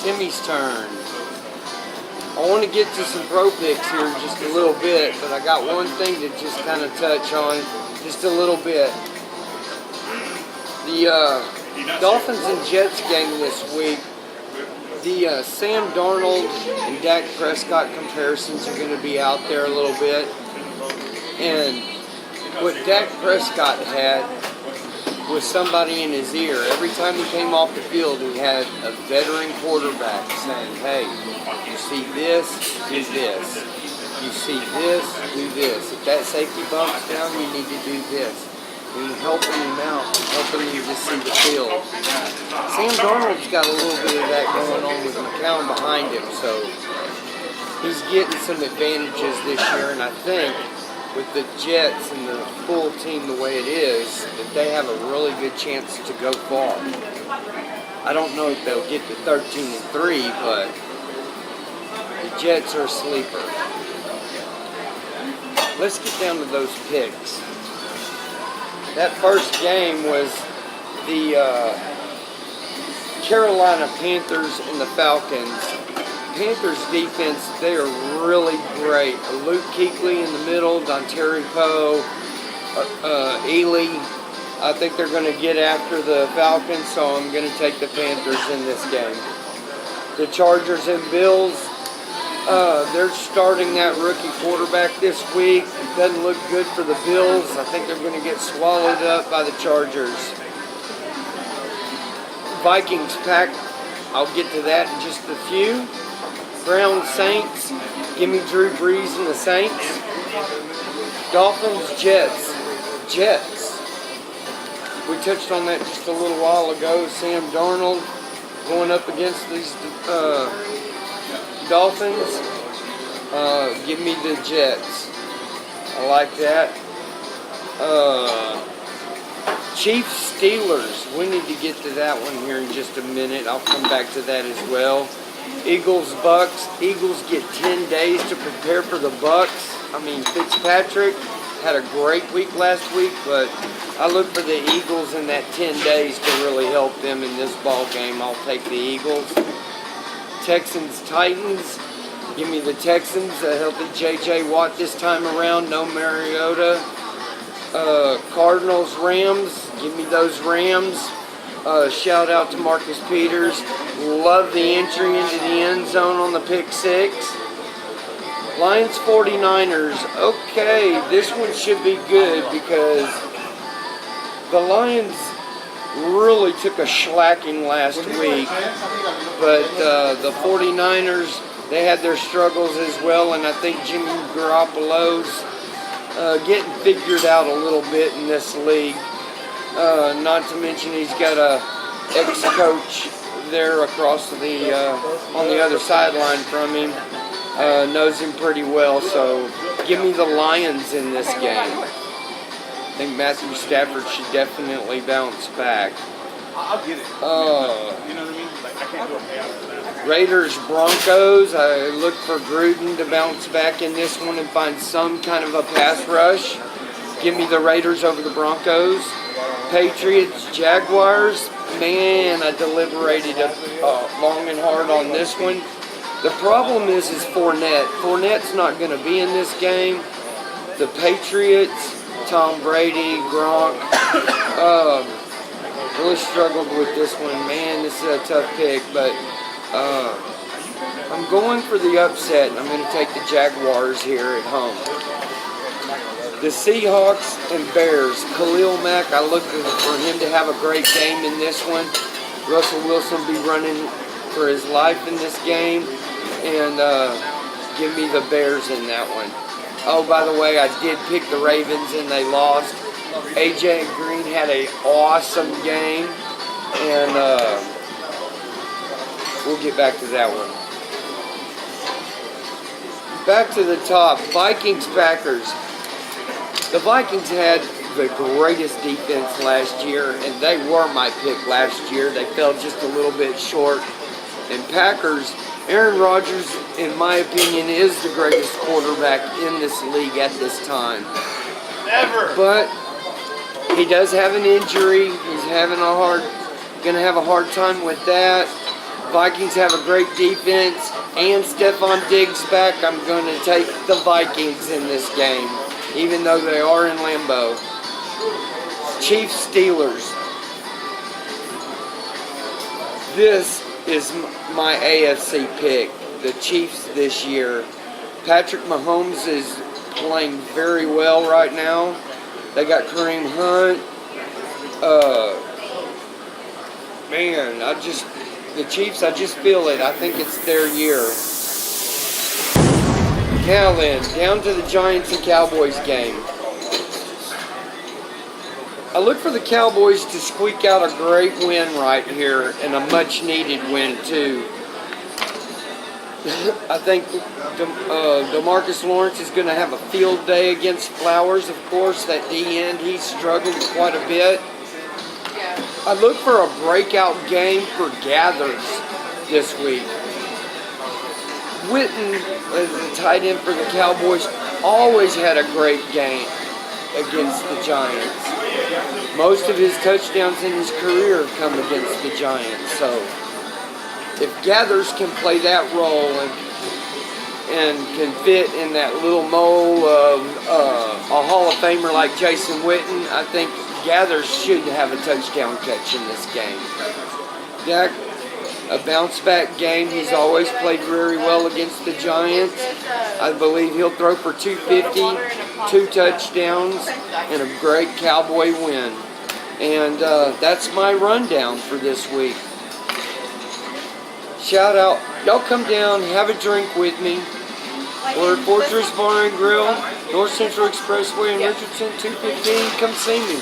Timmy's turn. I want to get to some pro picks here in just a little bit, but I got one thing to just kind of touch on just a little bit. The Dolphins and Jets game this week, the Sam Darnold and Dak Prescott comparisons are going to be out there a little bit. And what Dak Prescott had was somebody in his ear. Every time he came off the field, he had a veteran quarterback saying, hey, you see this, do this. You see this, do this. If that safety bumps down, you need to do this. And helping him out, helping him just see the field. Sam Darnold's got a little bit of that going on with McCown behind him, so he's getting some advantages this year, and I think with the Jets and the full team the way it is, that they have a really good chance to go far. I don't know if they'll get to 13-3, but the Jets are a sleeper. Let's get down to those picks. That first game was the Carolina Panthers and the Falcons. Panthers defense, they are really great. Luke Kuechly in the middle, Dontari Poe, Ely. I think they're going to get after the Falcons, so I'm going to take the Panthers in this game. The Chargers and Bills, they're starting that rookie quarterback this week. It doesn't look good for the Bills. I think they're going to get swallowed up by the Chargers. Vikings pack, I'll get to that in just a few. Browns Saints, give me Drew Brees and the Saints. Dolphins Jets. We touched on that just a little while ago. Sam Darnold going up against these Dolphins. Give me the Jets. I like that. Chiefs Steelers. We need to get to that one here in just a minute. I'll come back to that as well. Eagles Bucks. Eagles get 10 days to prepare for the Bucks. I mean, Fitzpatrick had a great week last week, but I look for the Eagles in that 10 days to really help them in this ball game. I'll take the Eagles. Texans Titans. Give me the Texans. A healthy J.J. Watt this time around. No Mariota. Cardinals Rams. Give me those Rams. Shout out to Marcus Peters. Love the entry into the end zone on the pick six. Lions 49ers. Okay, this one should be good because the Lions really took a shellacking last week. But the 49ers, they had their struggles as well, and I think Jimmy Garoppolo's getting figured out a little bit in this league. Not to mention he's got a ex-coach there across the on the other sideline from him. Knows him pretty well, so give me the Lions in this game. I think Matthew Stafford should definitely bounce back. I'll get it. You know what I mean? Like, I can't do a payout for that. Raiders Broncos. I look for Gruden to bounce back in this one and find some kind of a pass rush. Give me the Raiders over the Broncos. Patriots Jaguars. Man, I deliberated long and hard on this one. The problem is Fournette. Fournette's not going to be in this game. The Patriots, Tom Brady, Gronk, really struggled with this one. Man, this is a tough pick, but I'm going for the upset. I'm going to take the Jaguars here at home. The Seahawks and Bears. Khalil Mack, I look for him to have a great game in this one. Russell Wilson be running for his life in this game. And give me the Bears in that one. Oh, by the way, I did pick the Ravens and they lost. AJ Green had an awesome game. And we'll get back to that one. Back to the top. Vikings-Packers. The Vikings had the greatest defense last year, and they were my pick last year. They fell just a little bit short. And Packers, Aaron Rodgers, in my opinion, is the greatest quarterback in this league at this time. Never. But he does have an injury. He's having going to have a hard time with that. Vikings have a great defense, and Stephon Diggs back. I'm going to take the Vikings in this game, even though they are in Lambeau. Chiefs Steelers. This is my AFC pick, the Chiefs this year. Patrick Mahomes is playing very well right now. They got Kareem Hunt. The Chiefs, I just feel it. I think it's their year. Now then, down to the Giants and Cowboys game. I look for the Cowboys to squeak out a great win right here, and a much-needed win, too. I think DeMarcus Lawrence is going to have a field day against Flowers, of course. That D-end, he's struggled quite a bit. I look for a breakout game for Gathers this week. Witten, as the tight end for the Cowboys, always had a great game against the Giants. Most of his touchdowns in his career have come against the Giants. So if Gathers can play that role and can fit in that little mold of a Hall of Famer like Jason Witten, I think Gathers should have a touchdown catch in this game. Dak, a bounce-back game. He's always played very well against the Giants. I believe he'll throw for 250, 2 touchdowns, and a great Cowboy win. And that's my rundown for this week. Shout out. Y'all come down, have a drink with me. We're at Fortress Bar and Grill, North Central Expressway in Richardson, 215. Come see me.